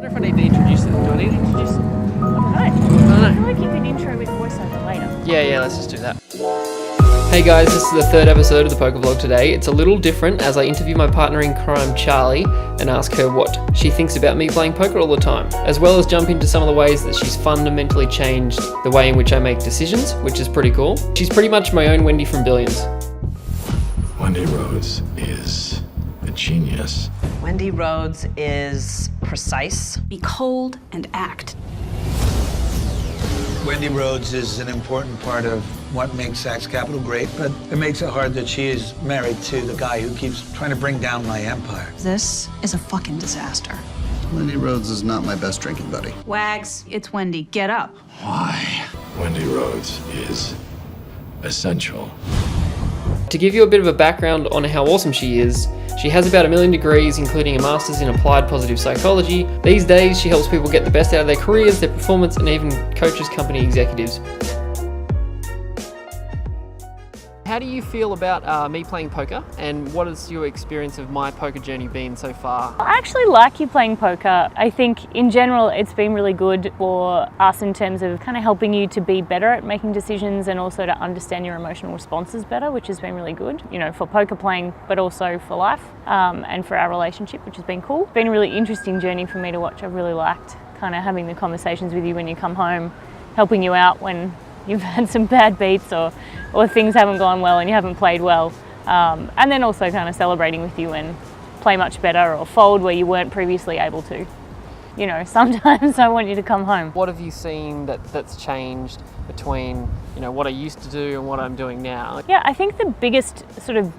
I wonder if I need to introduce them. Do I need to introduce them? I don't know. I I feel like you could intro with voiceover later. Yeah, let's just do that. Hey guys, this is the third episode of the Poker Vlog today. It's a little different as I interview my partner in crime, Charlie, and ask her what she thinks about me playing poker all the time, as well as jump into some of the ways that she's fundamentally changed the way in which I make decisions, which is pretty cool. She's pretty much my own Wendy from Billions. Wendy Rhodes is a genius. Wendy Rhodes is precise. Be cold and act. Wendy Rhodes is an important part of what makes Saks Capital great, but it makes it hard that she is married to the guy who keeps trying to bring down my empire. This is a fucking disaster. Wendy Rhodes is not my best drinking buddy. Wags, it's Wendy. Get up. Why? Wendy Rhodes is essential. To give you a bit of a background on how awesome she is, she has about 1 million degrees, including a master's in applied positive psychology. These days, she helps people get the best out of their careers, their performance, and even coaches company executives. How do you feel about me playing poker, and what has your experience of my poker journey been so far? I actually like you playing poker. I think in general it's been really good for us in terms of kind of helping you to be better at making decisions and also to understand your emotional responses better, which has been really good, you know, for poker playing, but also for life and for our relationship, which has been cool. It's been a really interesting journey for me to watch. I've really liked kind of having the conversations with you when you come home, helping you out when you've had some bad beats or things haven't gone well and you haven't played well. And then also kind of celebrating with you and play much better or fold where you weren't previously able to. You know, sometimes I want you to come home. What have you seen that's changed between, you know, what I used to do and what I'm doing now? Yeah, I think the biggest sort of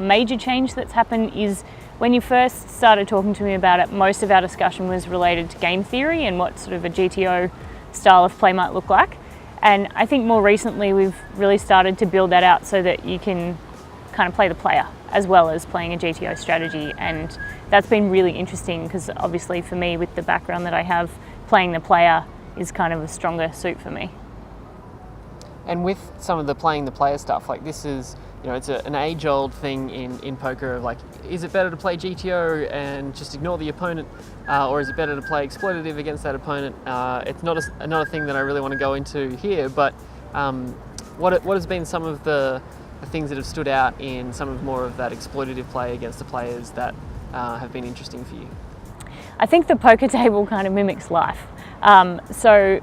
major change that's happened is when you first started talking to me about it, most of our discussion was related to game theory and what sort of a GTO style of play might look like. And I think more recently we've really started to build that out so that you can kind of play the player as well as playing a GTO strategy. And that's been really interesting because obviously for me, with the background that I have, playing the player is kind of a stronger suit for me. And with some of the playing the player stuff, like this is, you know, it's an age-old thing in poker of like, is it better to play GTO and just ignore the opponent, or is it better to play exploitative against that opponent? It's not another thing that I really want to go into here, but what has been some of the things that have stood out in some of more of that exploitative play against the players that have been interesting for you? I think the poker table kind of mimics life. So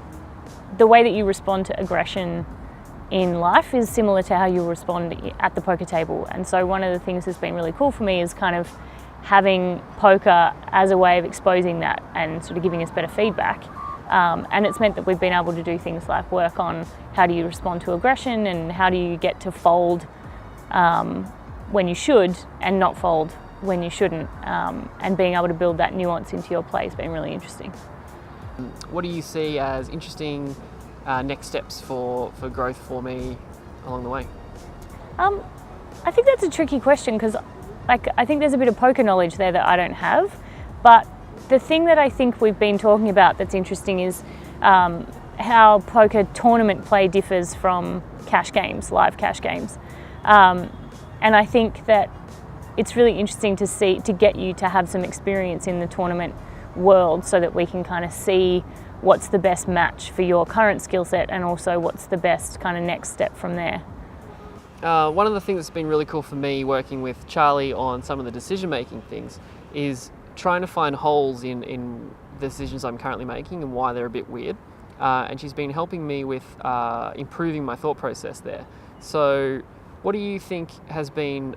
the way that you respond to aggression in life is similar to how you respond at the poker table. And so one of the things that's been really cool for me is kind of having poker as a way of exposing that and sort of giving us better feedback. And it's meant that we've been able to do things like work on how do you respond to aggression and how do you get to fold when you should and not fold when you shouldn't. And being able to build that nuance into your play has been really interesting. What do you see as interesting next steps for growth for me along the way? I think that's a tricky question because I think there's a bit of poker knowledge there that I don't have, but the thing that I think we've been talking about that's interesting is how poker tournament play differs from cash games, live cash games. And I think that it's really interesting to get you to have some experience in the tournament world so that we can kind of see what's the best match for your current skill set and also what's the best kind of next step from there. One of the things that's been really cool for me working with Charlie on some of the decision-making things is trying to find holes in the decisions I'm currently making and why they're a bit weird. And she's been helping me with improving my thought process there. So what do you think has been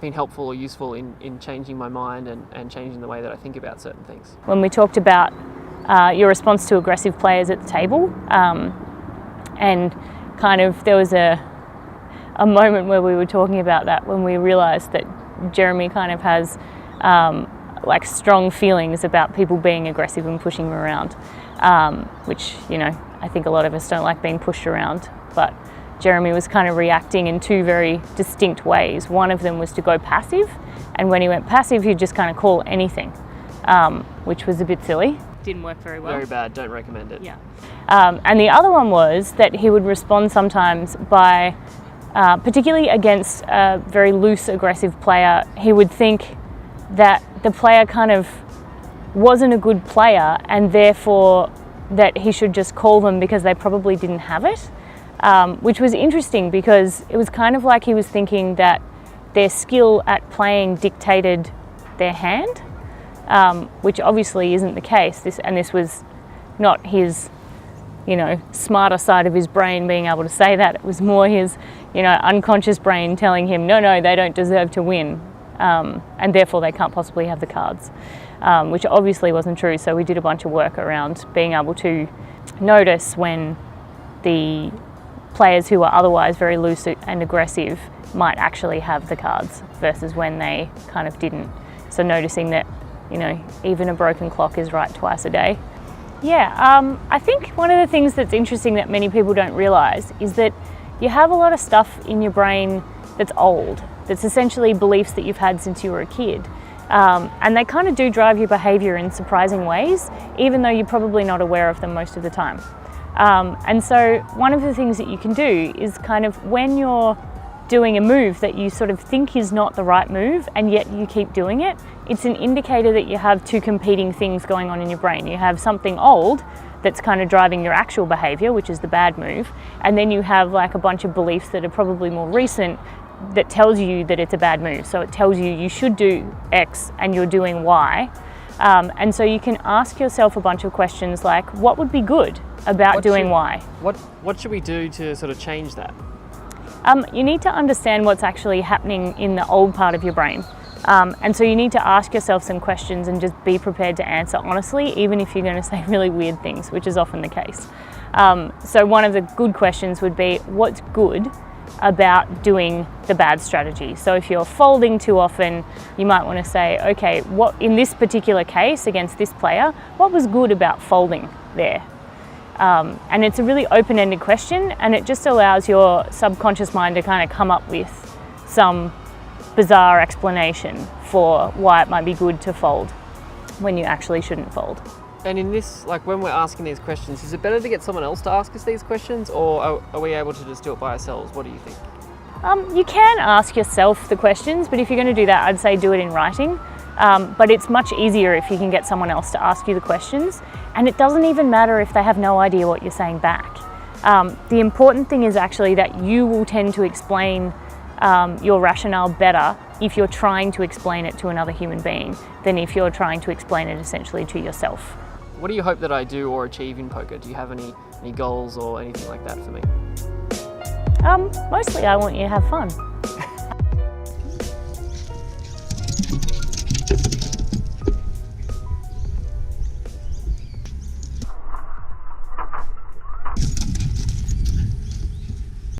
helpful or useful in changing my mind and changing the way that I think about certain things? When we talked about your response to aggressive players at the table, and kind of there was a moment where we were talking about that when we realised that Jeremy kind of has like strong feelings about people being aggressive and pushing him around, which, you know, I think a lot of us don't like being pushed around, but Jeremy was kind of reacting in two very distinct ways. One of them was to go passive, and when he went passive he'd just kind of call anything, which was a bit silly. Didn't work very well. Very bad, don't recommend it. Yeah. And the other one was that he would respond sometimes by, particularly against a very loose, aggressive player, he would think that the player kind of wasn't a good player and therefore that he should just call them because they probably didn't have it, which was interesting because it was kind of like he was thinking that their skill at playing dictated their hand, which obviously isn't the case. This was not his, smarter side of his brain being able to say that. It was more his, unconscious brain telling him, no, they don't deserve to win, and therefore they can't possibly have the cards, which obviously wasn't true. So we did a bunch of work around being able to notice when the players who are otherwise very loose and aggressive might actually have the cards versus when they kind of didn't. So noticing that, even a broken clock is right twice a day. Yeah, I think one of the things that's interesting that many people don't realise is that you have a lot of stuff in your brain that's old, that's essentially beliefs that you've had since you were a kid. And they kind of do drive your behaviour in surprising ways, even though you're probably not aware of them most of the time. And so one of the things that you can do is kind of when you're doing a move that you sort of think is not the right move and yet you keep doing it, it's an indicator that you have two competing things going on in your brain. You have something old that's kind of driving your actual behaviour, which is the bad move, and then you have like a bunch of beliefs that are probably more recent that tells you that it's a bad move. So it tells you you should do X and you're doing Y. And so you can ask yourself a bunch of questions like, what would be good about doing Y? What should we do to sort of change that? You need to understand what's actually happening in the old part of your brain. And so you need to ask yourself some questions and just be prepared to answer honestly, even if you're going to say really weird things, which is often the case. So one of the good questions would be, what's good about doing the bad strategy? So if you're folding too often, you might want to say, okay, what in this particular case against this player, what was good about folding there? And it's a really open-ended question, and it just allows your subconscious mind to kind of come up with some bizarre explanation for why it might be good to fold when you actually shouldn't fold. And in this, like when we're asking these questions, is it better to get someone else to ask us these questions, or are we able to just do it by ourselves? What do you think? You can ask yourself the questions, but if you're going to do that, I'd say do it in writing. But it's much easier if you can get someone else to ask you the questions, and it doesn't even matter if they have no idea what you're saying back. The important thing is actually that you will tend to explain your rationale better if you're trying to explain it to another human being than if you're trying to explain it essentially to yourself. What do you hope that I do or achieve in poker? Do you have any goals or anything like that for me? Mostly I want you to have fun.